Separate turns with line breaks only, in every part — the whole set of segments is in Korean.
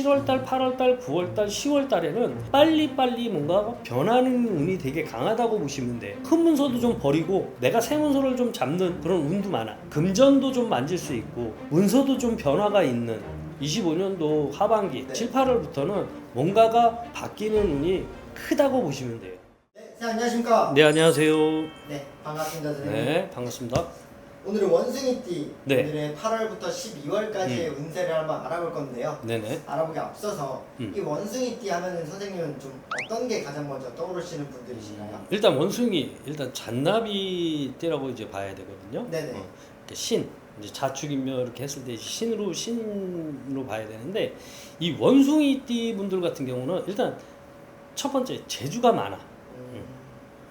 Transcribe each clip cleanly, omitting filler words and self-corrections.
7월달, 8월달, 9월달, 10월달에는 빨리빨리 뭔가 변하는 운이 되게 강하다고 보시면 돼요. 큰 문서도 좀 버리고 내가 새 문서를 좀 잡는 그런 운도 많아. 금전도 좀 만질 수 있고 문서도 좀 변화가 있는 25년도 하반기 7, 8월부터는 뭔가가 바뀌는 운이 크다고 보시면 돼요.
네, 안녕하십니까?
네, 안녕하세요.
네, 반갑습니다, 선생님.
네, 반갑습니다.
오늘은 원숭이띠,
네.
오늘은 8월부터 12월까지의 운세를 한번 알아볼 건데요.
네네.
알아보기 앞서서 이 원숭이띠 하면은 선생님은 좀 어떤 게 가장 먼저 떠오르시는 분들이신가요?
일단 원숭이, 일단 잔나비 띠라고 이제 봐야 되거든요.
네네.
이렇게 신, 이제 자축인묘 이렇게 했을 때 신으로 봐야 되는데 이 원숭이띠 분들 같은 경우는 일단 첫 번째 재주가 많아.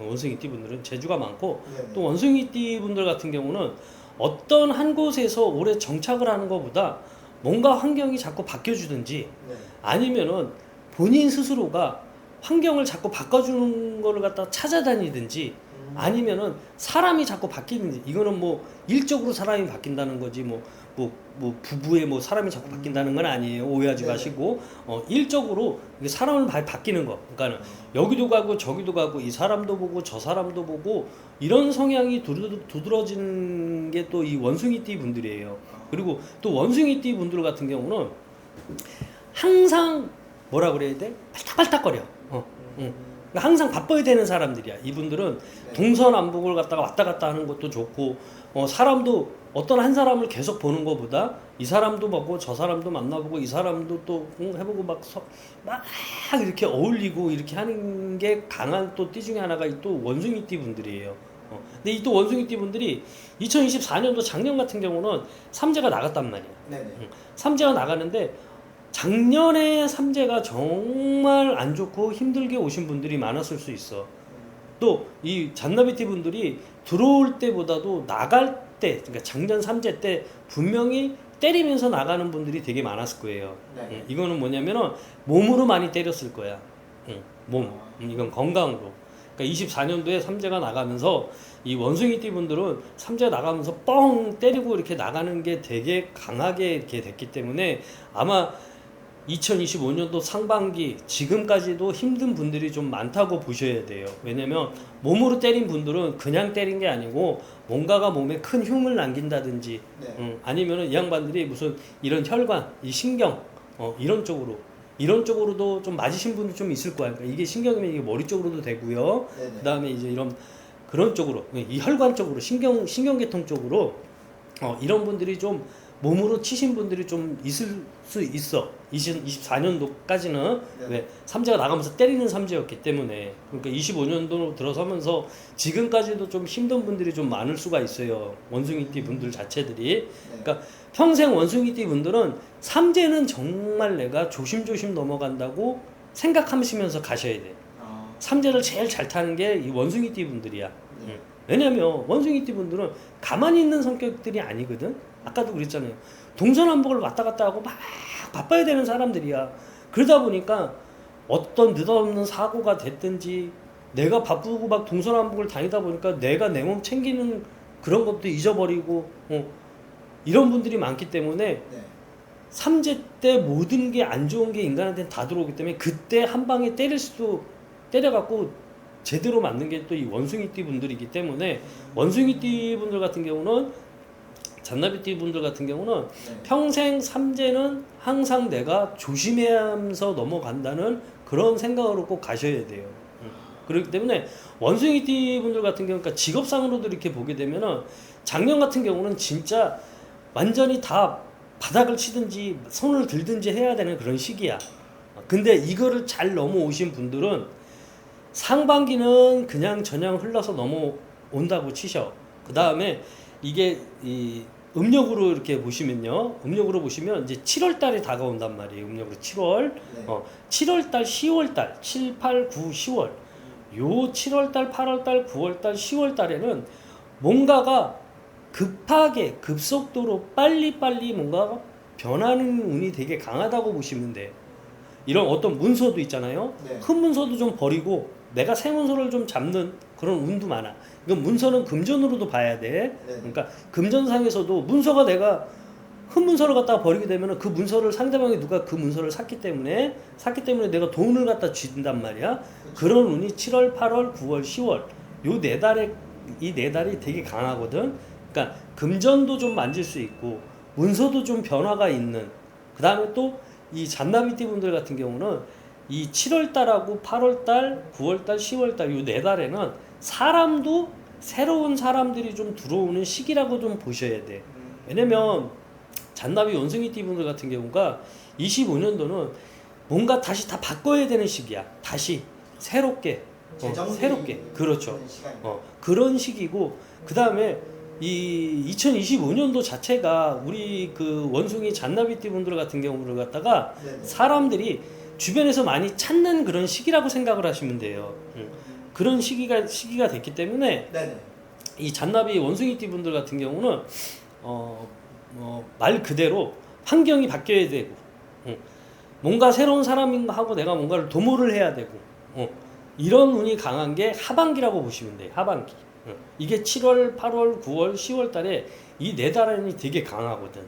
원숭이띠 분들은 재주가 많고
네네.
또 원숭이띠 분들 같은 경우는 어떤 한 곳에서 오래 정착을 하는 것보다 뭔가 환경이 자꾸 바뀌어주든지
네.
아니면은 본인 스스로가 환경을 자꾸 바꿔주는 거를 갖다 찾아다니든지 아니면은 사람이 자꾸 바뀌는지, 이거는 뭐 일적으로 사람이 바뀐다는 거지 뭐 부부에 뭐 사람이 자꾸 바뀐다는 건 아니에요. 오해하지
네네.
마시고 일적으로 이게 사람을 바뀌는 거. 그러니까는 여기도 가고 저기도 가고 이 사람도 보고 저 사람도 보고 이런 성향이 두드러지는 게 또 이 원숭이띠 분들이에요. 그리고 또 원숭이띠 분들 같은 경우는 항상 뭐라 그래야 돼? 발딱발딱거려. 그러니까 항상 바빠야 되는 사람들이야. 이분들은
네.
동서남북을 갖다가 왔다 갔다 하는 것도 좋고 사람도 어떤 한 사람을 계속 보는 것보다 이 사람도 보고 저 사람도 만나보고 이 사람도 또 해보고 막 이렇게 어울리고 이렇게 하는 게 강한 또 띠 중에 하나가 또 원숭이띠 분들이에요. 근데 이 또 원숭이띠 분들이 2024년도 작년 같은 경우는 삼재가 나갔단 말이야.
네네.
삼재가 나가는데 작년에 삼재가 정말 안 좋고 힘들게 오신 분들이 많았을 수 있어. 또 이 잔나비띠 분들이 들어올 때보다도 나갈 때, 그러니까 작년 삼재 때 분명히 때리면서 나가는 분들이 되게 많았을 거예요.
네.
이거는 뭐냐면은 몸으로 많이 때렸을 거야. 몸. 이건 건강으로. 그러니까 24년도에 삼재가 나가면서 이 원숭이띠 분들은 삼재가 나가면서 뻥 때리고 이렇게 나가는 게 되게 강하게 이렇게 됐기 때문에 아마 2025년도 상반기 지금까지도 힘든 분들이 좀 많다고 보셔야 돼요. 왜냐면 몸으로 때린 분들은 그냥 때린 게 아니고 뭔가가 몸에 큰 흉을 남긴다든지
네.
아니면은 이 양반들이 무슨 이런 혈관, 이 신경 이런 쪽으로도 좀 맞으신 분들 좀 있을 거야. 그러니까 이게 신경이면 이게 머리 쪽으로도 되고요.
네네.
그다음에 이제 이런 그런 쪽으로 이 혈관 쪽으로 신경계통 쪽으로 이런 분들이 좀 몸으로 치신 분들이 좀 있을 수 있어. 24년도까지는
네.
왜 삼재가 나가면서 때리는 삼재였기 때문에. 그러니까 25년도 들어서면서 지금까지도 좀 힘든 분들이 좀 많을 수가 있어요. 원숭이띠 분들 자체들이. 그러니까 평생 원숭이띠 분들은 삼재는 정말 내가 조심조심 넘어간다고 생각하시면서 가셔야 돼. 삼재를 제일 잘 타는 게 이 원숭이띠 분들이야.
네.
왜냐면 원숭이띠 분들은 가만히 있는 성격들이 아니거든. 아까도 그랬잖아요. 동서남북을 왔다 갔다 하고 막 바빠야 되는 사람들이야. 그러다 보니까 어떤 느닷없는 사고가 됐든지 내가 바쁘고 막 동서남북을 다니다 보니까 내가 내 몸 챙기는 그런 것도 잊어버리고 이런 분들이 많기 때문에
네.
삼재 때 모든 게 안 좋은 게 인간한테는 다 들어오기 때문에 그때 한 방에 때려갖고 제대로 맞는 게 또 이 원숭이띠 분들이기 때문에 원숭이띠 분들 같은 경우는 잔나비띠 분들 같은 경우는
네.
평생 삼재는 항상 내가 조심하면서 넘어간다는 그런 생각으로 꼭 가셔야 돼요. 그렇기 때문에 원숭이띠 분들 같은 경우, 그러니까 직업상으로도 이렇게 보게 되면은 작년 같은 경우는 진짜 완전히 다 바닥을 치든지 손을 들든지 해야 되는 그런 시기야. 근데 이거를 잘 넘어오신 분들은 상반기는 그냥 저냥 흘러서 넘어온다고 치셔. 그 다음에 이게 이 음력으로 이렇게 보시면요. 음력으로 보시면 이제 7월 달에 다가온단 말이에요. 음력으로 7월.
네.
7월 달, 10월 달, 7, 8, 9, 10월. 요 7월 달, 8월 달, 9월 달, 10월 달에는 뭔가가 급하게 급속도로 빨리빨리 뭔가 변하는 운이 되게 강하다고 보시면 돼요. 이런 어떤 문서도 있잖아요.
네.
큰 문서도 좀 버리고 내가 새 문서를 좀 잡는 그런 운도 많아. 이건 문서는 금전으로도 봐야 돼.
네.
그러니까 금전상에서도 문서가 내가 큰 문서를 갖다가 버리게 되면은 그 문서를 상대방이 누가 그 문서를 샀기 때문에 내가 돈을 갖다 쥐는단 말이야. 그런 운이 7월, 8월, 9월, 10월 요 네 달에 이 네 달이 되게 강하거든. 그러니까 금전도 좀 만질 수 있고 문서도 좀 변화가 있는. 그다음에 또 이 잔나비띠 분들 같은 경우는 이 7월 달하고 8월 달, 9월 달, 10월 달 요 네 달에는 사람도 새로운 사람들이 좀 들어오는 시기라고 좀 보셔야 돼. 왜냐면 잔나비 원숭이띠 분들 같은 경우가 25년도는 뭔가 다시 다 바꿔야 되는 시기야. 다시 새롭게 새롭게 그렇죠. 그런 시기고 그 다음에 이 2025년도 자체가 우리 그 원숭이 잔나비띠 분들 같은 경우를 갖다가
네네.
사람들이 주변에서 많이 찾는 그런 시기라고 생각을 하시면 돼요. 그런 시기가 됐기 때문에
네네.
이 잔나비 원숭이띠 분들 같은 경우는 말 그대로 환경이 바뀌어야 되고 뭔가 새로운 사람하고 내가 뭔가를 도모를 해야 되고 이런 운이 강한 게 하반기라고 보시면 돼요. 하반기. 이게 7월, 8월, 9월, 10월 달에 이 네 달이 되게 강하거든.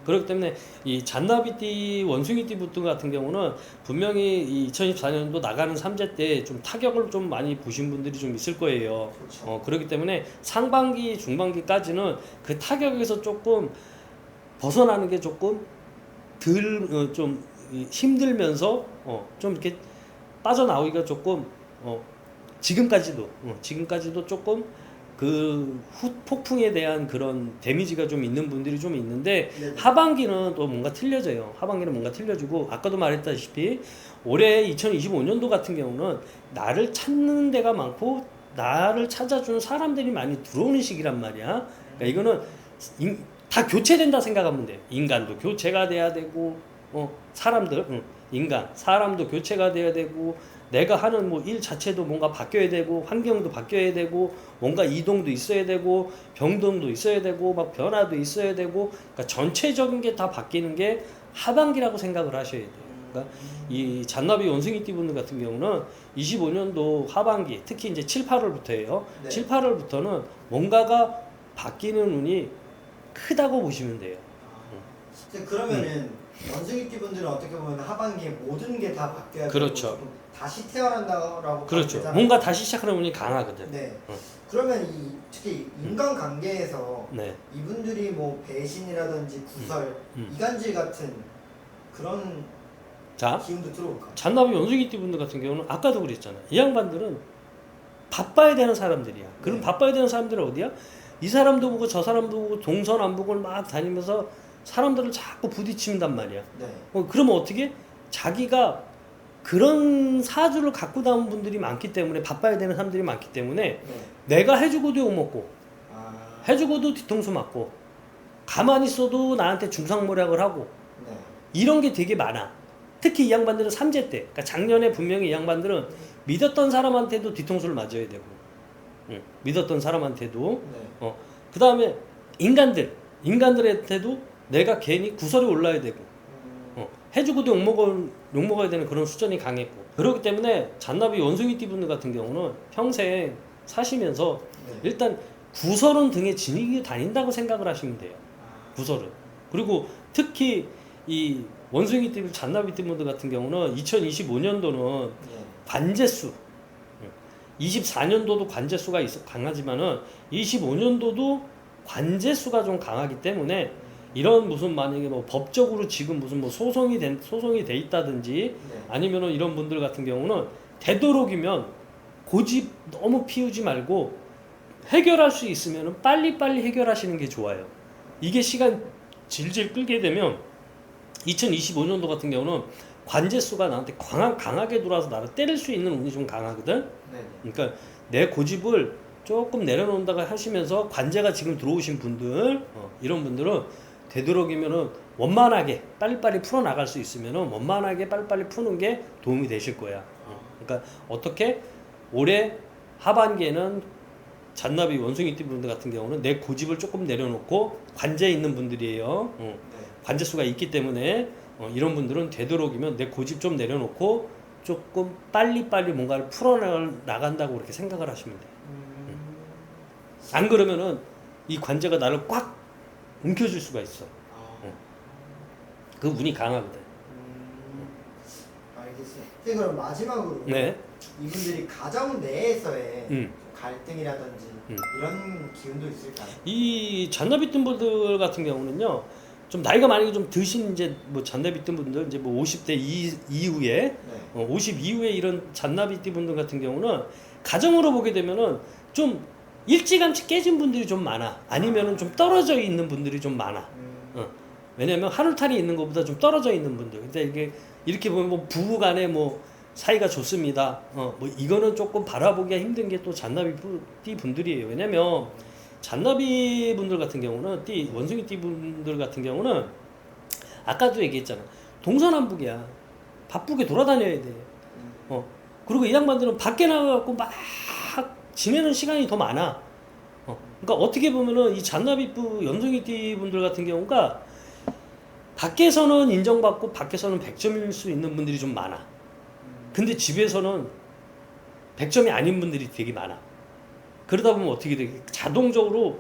그렇기 때문에 이 잔나비띠 원숭이띠 분들 같은 경우는 분명히 이 2024년도 나가는 삼재 때 좀 타격을 좀 많이 보신 분들이 좀 있을 거예요.
그렇죠.
그렇기 때문에 상반기, 중반기까지는 그 타격에서 조금 벗어나는 게 조금 덜 좀 힘들면서 좀 이렇게 빠져나오기가 조금 지금까지도 조금 그 폭풍에 대한 그런 데미지가 좀 있는 분들이 좀 있는데
네네.
하반기는 또 뭔가 틀려져요. 하반기는 뭔가 틀려지고 아까도 말했다시피 올해 2025년도 같은 경우는 나를 찾는 데가 많고 나를 찾아주는 사람들이 많이 들어오는 시기란 말이야. 그러니까 이거는 다 교체된다 생각하면 돼요. 인간도 교체가 돼야 되고 사람도 교체가 돼야 되고 내가 하는 뭐 일 자체도 뭔가 바뀌어야 되고 환경도 바뀌어야 되고 뭔가 이동도 있어야 되고 변동도 있어야 되고 막 변화도 있어야 되고 그러니까 전체적인 게 다 바뀌는 게 하반기라고 생각을 하셔야 돼요. 그러니까 이 잔나비 원숭이띠 분들 같은 경우는 25년도 하반기 특히 이제 7, 8월부터예요.
네.
7, 8월부터는 뭔가가 바뀌는 운이 크다고 보시면 돼요.
그러면은 원숭이띠 분들은 어떻게 보면 하반기에 모든 게 다 바뀌어야
그렇죠.
되고 다시 태어난다라고
그렇죠.
되잖아요.
뭔가 다시 시작하는 운이 강하거든.
네.
응.
그러면 특히 인간 관계에서
네.
이분들이 뭐 배신이라든지 구설, 이간질 같은 그런
자,
기운도 들어올까요?
잔나비 원숭이띠 분들 같은 경우는 아까도 그랬잖아. 이 양반들은 바빠야 되는 사람들이야. 그럼
네.
바빠야 되는 사람들은 어디야? 이 사람도 보고 저 사람도 보고 동서남북을 막 다니면서 사람들을 자꾸 부딪힌단 말이야.
네.
그러면 어떻게? 자기가 그런 사주를 갖고 나온 분들이 많기 때문에 바빠야 되는 사람들이 많기 때문에
네.
내가 해주고도 욕먹고
아.
해주고도 뒤통수 맞고 가만히 있어도 나한테 중상모략을 하고
네.
이런 게 되게 많아. 특히 이 양반들은 삼재 때, 그러니까 작년에 분명히 이 양반들은 믿었던 사람한테도 뒤통수를 맞아야 되고, 믿었던 사람한테도,
네.
그 다음에 인간들한테도 내가 괜히 구설이 올라야 되고, 해주고도 욕먹어야 되는 그런 수준이 강했고, 그렇기 때문에 잔나비 원숭이띠 분들 같은 경우는 평생 사시면서
네.
일단 구설은 등에 지니고 다닌다고 생각을 하시면 돼요. 구설은. 그리고 특히 이 원숭이띠 잔나비띠 분들 같은 경우는 2025년도는
네.
관제수 24년도도 관제수가 강하지만은 25년도도 관제수가 좀 강하기 때문에 이런 무슨 만약에 뭐 법적으로 지금 무슨 뭐 소송이 돼 있다든지
네.
아니면은 이런 분들 같은 경우는 되도록이면 고집 너무 피우지 말고 해결할 수 있으면 빨리빨리 해결하시는 게 좋아요. 이게 시간 질질 끌게 되면 2025년도 같은 경우는 관제수가 나한테 강하게 들어와서 나를 때릴 수 있는 운이 좀 강하거든.
네.
그러니까 내 고집을 조금 내려놓는다고 하시면서 관제가 지금 들어오신 분들 이런 분들은 되도록이면은 원만하게 빨리빨리 풀어나갈 수 있으면은 원만하게 빨리빨리 푸는 게 도움이 되실 거야. 그러니까 어떻게 올해 하반기에는 잔나비 원숭이띠 분들 같은 경우는 내 고집을 조금 내려놓고 관제에 있는 분들이에요.
네.
관제수가 있기 때문에 이런 분들은 되도록이면 내 고집 좀 내려놓고 조금 빨리빨리 뭔가를 풀어나간다고 그렇게 생각을 하시면 돼요. 안 그러면은 이 관제가 나를 꽉 움켜줄 수가 있어. 그 운이 강하거든.
알겠습니다. 선생님 그럼 마지막으로
네.
이분들이 가정 내에서의
음.
갈등이라든지 이런 기운도 있을까요?
이 잔나비 뜬 분들 같은 경우는요, 좀 나이가 많이 좀 드신 이제 뭐 잔나비 뜬 분들 이제 뭐 50대 이후에
네.
50 이후에 이런 잔나비 띠 분들 같은 경우는 가정으로 보게 되면은 좀 일찌감치 깨진 분들이 좀 많아. 아니면은 좀 떨어져 있는 분들이 좀 많아. 왜냐면 하늘탈이 있는 것보다 좀 떨어져 있는 분들. 근데 이게 이렇게 보면 뭐 부부간에 뭐 사이가 좋습니다. 뭐 이거는 조금 바라보기가 힘든 게 또 잔나비 띠 분들이에요. 왜냐면 잔나비 분들 같은 경우는 원숭이 띠 분들 같은 경우는 아까도 얘기했잖아. 동서남북이야. 바쁘게 돌아다녀야 돼. 그리고 이 양반들은 밖에 나가갖고 막 지내는 시간이 더 많아. 그러니까 어떻게 보면은 이 잔나비 원숭이 띠 분들 같은 경우가 밖에서는 인정받고 밖에서는 100점일 수 있는 분들이 좀 많아. 근데 집에서는 100점이 아닌 분들이 되게 많아. 그러다 보면 어떻게 돼? 자동적으로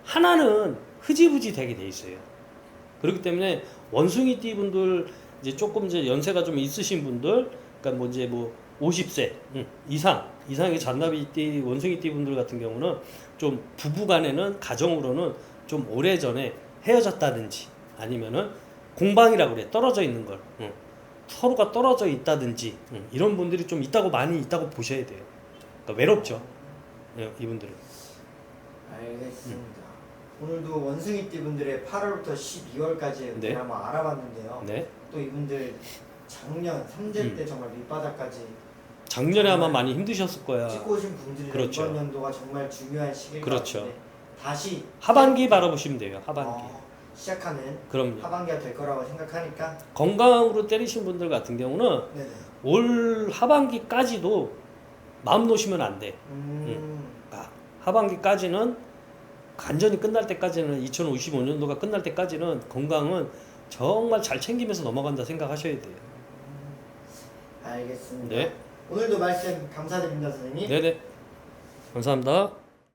하나는 흐지부지 되게 돼 있어요. 그렇기 때문에 원숭이 띠 분들 이제 조금 이제 연세가 좀 있으신 분들, 그러니까 뭐 이제 뭐 50세 이상의 잔나비 띠 원숭이 띠 분들 같은 경우는 좀 부부간에는 가정으로는 좀 오래전에 헤어졌다든지 아니면은 공방이라고 그래, 떨어져 있는 걸 서로가 떨어져 있다든지 이런 분들이 좀 많이 있다고 보셔야 돼요. 그러니까 외롭죠. 이분들은.
알겠습니다. 오늘도 원숭이띠 분들의 8월부터 12월까지의
네.
운을 한번 알아봤는데요.
네.
또 이분들 작년 3재 때 정말 밑바닥까지
작년에 아마 많이 힘드셨을 거야.
찍고 오신 분들이
그렇죠.
이번 연도가 정말 중요한 시기일
그렇죠.
것 같은데 다시
하반기 바라보시면 돼요. 하반기.
시작하는
그럼요.
하반기가 될 거라고 생각하니까
건강으로 때리신 분들 같은 경우는
네네.
올 하반기까지도 마음 놓으시면 안 돼. 하반기까지는 완전히 끝날 때까지는 2055년도가 끝날 때까지는 건강은 정말 잘 챙기면서 넘어간다 생각하셔야 돼요.
알겠습니다.
네.
오늘도 말씀 감사드립니다, 선생님.
네네. 감사합니다.